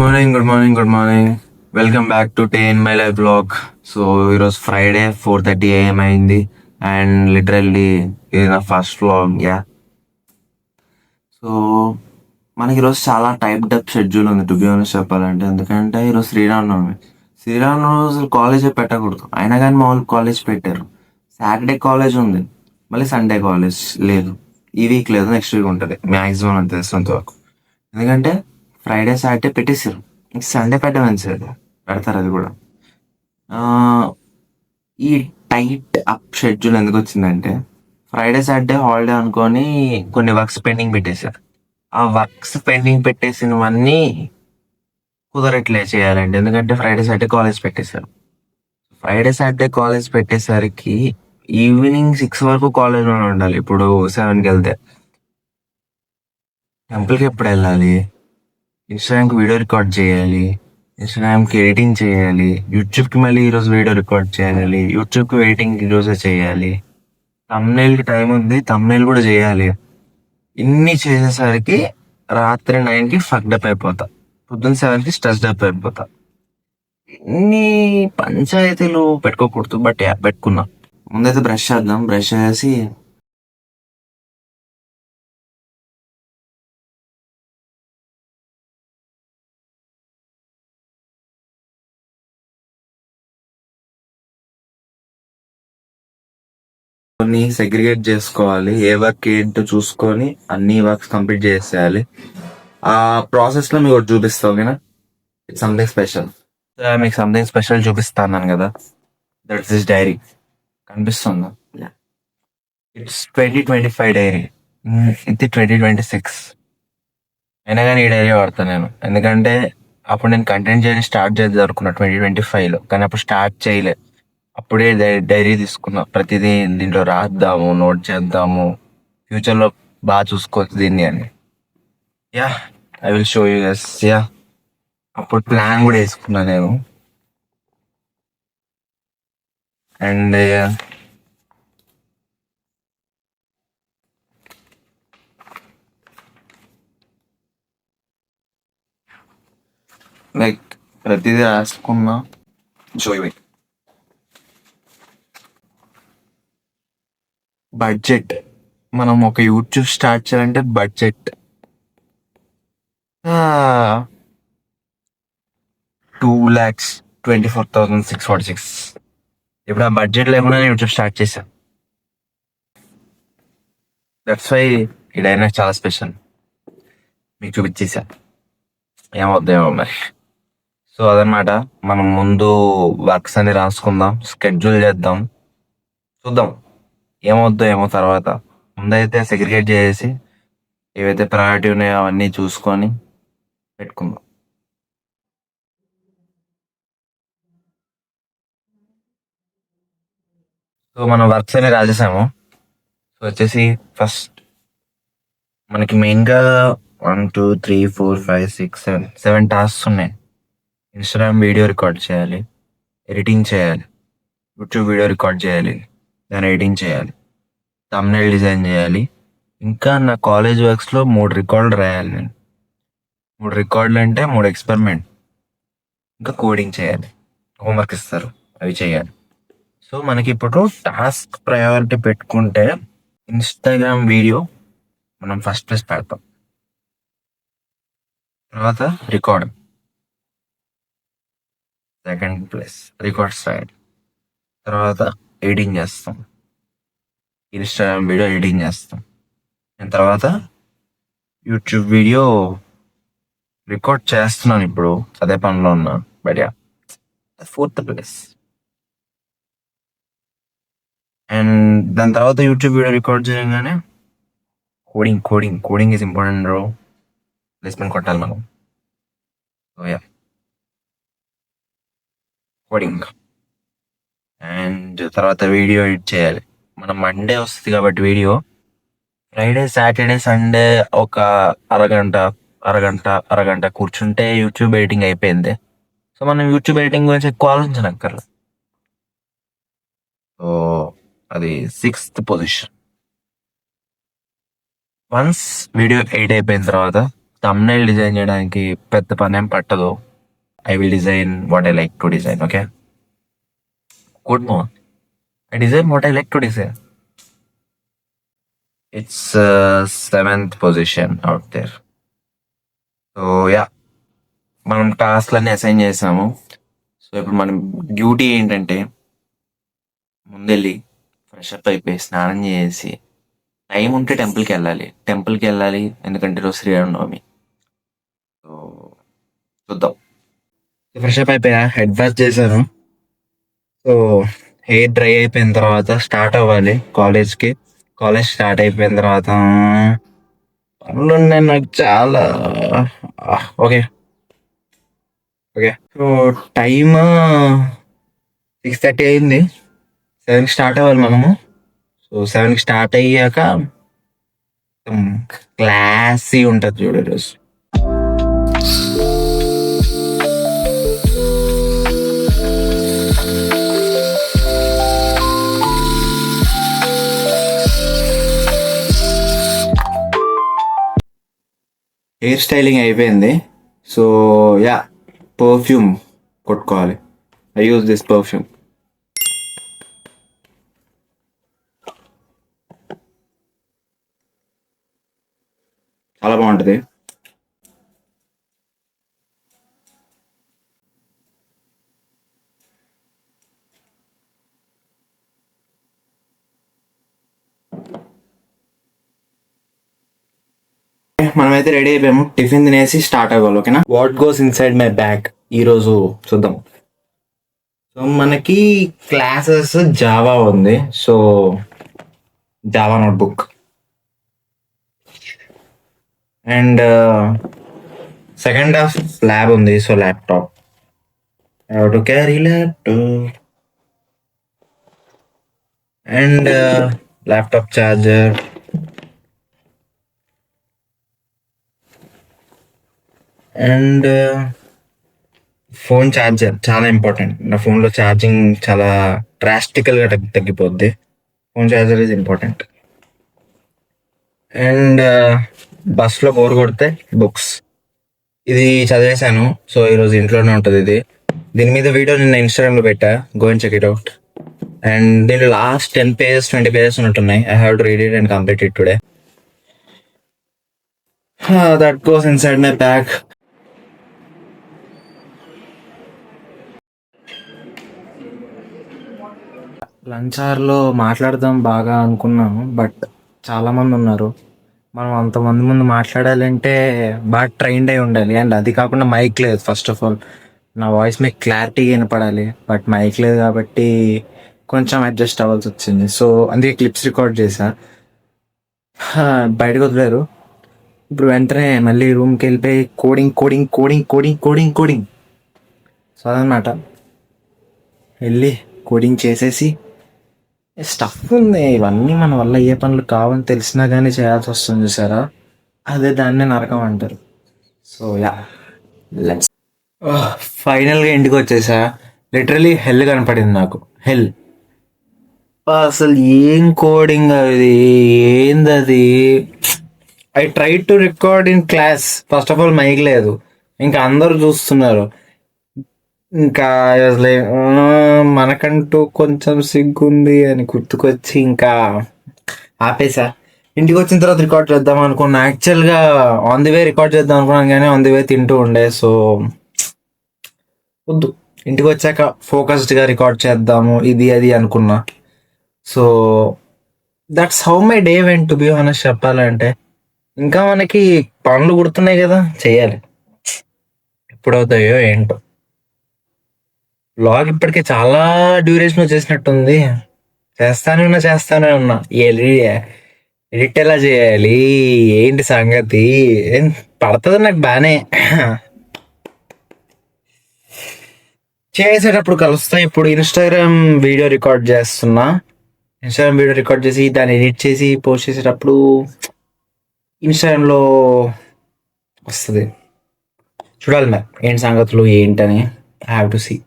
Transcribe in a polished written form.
Good morning. Welcome back to day in my life blog. So ఈరోజు Friday 4:30 AM అయింది and literally ఇది నా first vlog. So మనకి ఈరోజు చాలా టైప్డ్ అప్ షెడ్యూల్ ఉంది టు బి ఆనెస్ట్ చెప్పాలంటే. ఎందుకంటే ఈరోజు శ్రీరామనవమి. శ్రీరామనవమి రోజు కాలేజే పెట్టకూడదు, అయినా కానీ మా వాళ్ళు కాలేజ్ పెట్టారు. సాటర్డే కాలేజ్ ఉంది, మళ్ళీ సండే కాలేజ్ లేదు. ఈ వీక్ లేదు, నెక్స్ట్ వీక్ ఉంటుంది మ్యాక్సిమం అని తెలిసినంత వరకు. ఎందుకంటే ఫ్రైడే సాటర్డే పెట్టేసారు, ఇంక సండే పెట్టమని సార్ పెడతారు అది కూడా. ఆ, ఈ టైట్ అప్ షెడ్యూల్ ఎందుకు వచ్చిందంటే ఫ్రైడే సాటర్డే హాలిడే అనుకొని కొన్ని వర్క్స్ పెండింగ్ పెట్టేశారు. ఆ వర్క్స్ పెండింగ్ పెట్టేసినవన్నీ కుదరట్లే చేయాలండి, ఎందుకంటే ఫ్రైడే సాటర్డే కాలేజ్ పెట్టేశారు. ఫ్రైడే సాటర్డే కాలేజ్ పెట్టేసరికి ఈవినింగ్ 6 వరకు కాలేజ్లోనే ఉండాలి. ఇప్పుడు 7కి వెళ్తే టెంపుల్కి ఎప్పుడు వెళ్ళాలి, ఇన్స్టాగ్రామ్కి వీడియో రికార్డ్ చేయాలి, ఇన్స్టాగ్రామ్కి ఎడిటింగ్ చేయాలి, యూట్యూబ్కి మళ్ళీ ఈరోజు వీడియో రికార్డ్ చేయాలి, యూట్యూబ్కి ఎడిటింగ్ ఈరోజే చేయాలి, థంబ్నెయిల్కి టైం ఉంది, థంబ్నెయిల్ కూడా చేయాలి. ఇన్ని చేసేసరికి రాత్రి 9కి ఫక్డప్ అయిపోతా, పొద్దున్న 7కి స్ట్రెస్డ్ అప్ అయిపోతా. ఇన్ని పంచాయతీలు పెట్టుకోకూడదు, బట్ పెట్టుకున్నా. ముందైతే బ్రష్ చేద్దాం. బ్రష్ చేసి కొన్ని సెగ్రిగేట్ చేసుకోవాలి, ఏ వర్క్ ఏంటో చూసుకొని అన్ని వర్క్స్ కంప్లీట్ చేసేయాలి. ఆ ప్రాసెస్ లో మీకు ఒకటి చూపిస్తా, ఓకేనా? It's something special. మీకు సంథింగ్ స్పెషల్ చూపిస్తాను కదా, దట్స్ దిస్ డైరీ. కనిపిస్తుందా? It's 2025 diary. ఇది 2026 అయినా కానీ ఈ డైరీ వాడతాను నేను. ఎందుకంటే అప్పుడు నేను కంటెంట్ చేయడం స్టార్ట్ చేద్దాం అనుకున్నా 2025లో, కానీ అప్పుడు స్టార్ట్ చేయలే. అప్పుడే డైరీ తీసుకున్నా, ప్రతిదీ దీంట్లో రాద్దాము, నోట్ చేద్దాము, ఫ్యూచర్లో బాగా చూసుకోవచ్చు దీన్ని అని. Yeah, I will show you guys. Yeah, అప్పుడు ప్లాన్ కూడా వేసుకున్నా నేను. అండ్ లైక్ ప్రతిదీ రాసుకున్నా. Show you. బడ్జెట్, మనం ఒక యూట్యూబ్ స్టార్ట్ చేయాలంటే బడ్జెట్ 2,24,646. ఇప్పుడు ఆ బడ్జెట్ లేకుండా యూట్యూబ్ స్టార్ట్ చేశాను. దట్స్ వై ఈ డైరీ నాకు చాలా స్పెషల్. మీకు చూపించేసా, ఏమవుద్దేమో మరి. సో అదనమాట, మనం ముందు వర్క్స్ అన్ని రాసుకుందాం, స్కెడ్యూల్ చేద్దాం, చూద్దాం ఏమవుద్దో ఏమో తర్వాత. ముందైతే సెగ్రిగేట్ చేసి ఏవైతే ప్రయారిటీ ఉన్నాయో అవన్నీ చూసుకొని పెట్టుకుందాం. సో మనం వర్క్స్ అన్ని రాసేసాము. సో వచ్చేసి ఫస్ట్ మనకి మెయిన్గా 1 2 3 4 5 6 7 టాస్క్స్ ఉన్నాయి. ఇన్స్టాగ్రామ్ వీడియో రికార్డ్ చేయాలి, ఎడిటింగ్ చేయాలి, యూట్యూబ్ వీడియో రికార్డ్ చేయాలి, దాన్ని ఎడిటింగ్ చేయాలి, థంబ్నెయిల్ డిజైన్ చేయాలి, ఇంకా నా కాలేజ్ వర్క్స్లో 3 రికార్డులు రాయాలి నేను. 3 రికార్డులు అంటే 3 ఎక్స్పెరిమెంట్, ఇంకా కోడింగ్ చేయాలి, హోంవర్క్ ఇస్తారు అవి చేయాలి. సో మనకి ఇప్పుడు టాస్క్ ప్రయారిటీ పెట్టుకుంటే ఇన్స్టాగ్రామ్ వీడియో మనం ఫస్ట్ ప్లేస్ పెడతాం, తర్వాత record second place, record side, తర్వాత ఎడిటింగ్ చేస్తాం, ఇన్స్టాగ్రామ్ వీడియో ఎడిటింగ్ చేస్తాం, దాని తర్వాత యూట్యూబ్ వీడియో రికార్డ్ చేస్తున్నాను ఇప్పుడు, అదే పనిలో ఉన్నా. But yeah, fourth place. And దాని తర్వాత యూట్యూబ్ వీడియో రికార్డ్ చేయగానే coding coding coding is important bro. Placement కొట్టాలి మనం. So yeah, coding. అండ్ తర్వాత వీడియో ఎడిట్ చేయాలి. మనం మండే వస్తుంది కాబట్టి వీడియో, ఫ్రైడే సాటర్డే సండే ఒక అరగంట అరగంట అరగంట కూర్చుంటే యూట్యూబ్ ఎడిటింగ్ అయిపోయింది. సో మనం యూట్యూబ్ ఎడిటింగ్ గురించి ఎక్కువ ఆలోచించనక్కర్లేదు. సో అది 6th position. Once video edit అయిపోయిన తర్వాత థంబ్నెయిల్ డిజైన్ చేయడానికి పెద్ద పనేం పట్టదు. I will design what I like to design. Okay, good more. I design what I like to design. It's 7th position out there. So yeah, మనం టాస్క్లన్నీ assign చేసాము. So ఇప్పుడు మనం డ్యూటీ ఏంటంటే ముందెళ్ళి ఫ్రెష్ అప్ అయిపోయి స్నానం చేసి టైం ఉంటే టెంపుల్కి వెళ్ళాలి ఎందుకంటే ఈరోజు శ్రీరామనవమి. సో చూద్దాం. ఫ్రెష్ అప్ అయిపోయా, హెడ్ వాష్ చేశాను. సో హెయిర్ డ్రై అయిపోయిన తర్వాత స్టార్ట్ అవ్వాలి కాలేజ్కి. కాలేజ్ స్టార్ట్ అయిపోయిన తర్వాత పనులు ఉన్నాయి నాకు చాలా. Okay okay. సో టైమ్ 6:30 అయింది. 7కి స్టార్ట్ అవ్వాలి మనము. సో 7కి స్టార్ట్ అయ్యాక క్లాసీ ఉంటుంది చూడు ఈరోజు. హెయిర్ స్టైలింగ్ అయిపోయింది. సో యా, పర్ఫ్యూమ్ కొట్టుకోవాలి. I use this perfume. చాలా బాగుంటుంది. మనమైతే రెడీ అయిపోయాము. టిఫిన్ తినేసి స్టార్ట్ అవ్వాలి. ఓకేనా? What goes inside my bag ఈరోజు చూద్దాం. సో మనకి క్లాసెస్ జావా ఉంది. So Java notebook and second half lab ఉంది. So laptop, how to carry laptop and laptop charger and phone charger. చాలా ఇంపార్టెంట్. నా ఫోన్లో ఛార్జింగ్ చాలా డ్రాస్టికల్గా తగ్గిపోద్ది. Phone charger is important. And బస్లో బోర్ కొడితే బుక్స్. ఇది చదివేశాను. సో ఈరోజు ఇంట్లోనే ఉంటుంది ఇది. దీని మీద వీడియో నిన్న ఇన్స్టాగ్రామ్లో పెట్టా. Go and check it out. And దీనిలో లాస్ట్ 10 pages 20 pages ఉన్నట్టున్నాయి. I have to read it and complete it today. That goes inside my bag. Lunch అవర్లో మాట్లాడదాం బాగా అనుకున్నాను, బట్ చాలామంది ఉన్నారు. మనం అంతమంది ముందు మాట్లాడాలంటే బాగా ట్రైన్డ్ అయి ఉండాలి. అండ్ అది కాకుండా మైక్ లేదు. ఫస్ట్ ఆఫ్ ఆల్ నా వాయిస్ మీకు క్లారిటీగా వినపడాలి, బట్ మైక్ లేదు కాబట్టి కొంచెం అడ్జస్ట్ అవ్వాల్సి వచ్చింది. సో అందుకే క్లిప్స్ రికార్డ్ చేశా. బయటకు వదిలేరు. ఇప్పుడు వెంటనే మళ్ళీ రూమ్కి వెళ్ళిపోయి coding coding coding coding coding coding. So అదనమాట, వెళ్ళి కోడింగ్ చేసేసి స్టఫ్ ఉంది. ఇవన్నీ మన వల్ల ఏ పనులు కావని తెలిసినా కానీ చేయాల్సి వస్తుంది చూసారా, అదే దాన్నే నరకం అంటారు. So yeah, let's. ఫైనల్గా ఇంటికి వచ్చేసా. లిటరలీ హెల్ కనపడింది నాకు. హెల్. అసలు ఏం కోడింగ్ అది, ఏందది. I try to record in class. First of all mic లేదు, ఇంకా అందరూ చూస్తున్నారు. ఇంకా మనకంటూ కొంచెం సిగ్గుంది అని గుర్తుకొచ్చి ఇంకా ఆపేసా. ఇంటికి వచ్చిన తర్వాత రికార్డ్ చేద్దాం అనుకున్నా. యాక్చువల్గా ఆన్ ది వే రికార్డ్ చేద్దాం అనుకున్నాను, కానీ ఆన్ ది వే తింటూ ఉండే. సో వద్దు, ఇంటికి వచ్చాక ఫోకస్డ్గా రికార్డ్ చేద్దాము ఇది అది అనుకున్నా. So that's how my day vent, to be honest చెప్పాలంటే. ఇంకా మనకి పనులు గుర్తున్నాయి కదా, చెయ్యాలి. ఎప్పుడవుతాయో ఏంటో. బ్లాగ్ ఇప్పటికే చాలా డ్యూరేషన్ వచ్చేసినట్టుంది. చేస్తానే ఉన్నా. ఎడిట్ ఎలా చేయాలి, ఏంటి సంగతి, ఏం పడుతుంది నాకు బాగానే. చేసేటప్పుడు కలుస్తా. ఇప్పుడు ఇన్స్టాగ్రామ్ వీడియో రికార్డ్ చేస్తున్నా. ఇన్స్టాగ్రామ్ వీడియో రికార్డ్ చేసి దాన్ని ఎడిట్ చేసి పోస్ట్ చేసేటప్పుడు ఇన్స్టాగ్రామ్లో వస్తుంది. చూడాలి మరి ఏంటి సంగతులు ఏంటని. I have to see.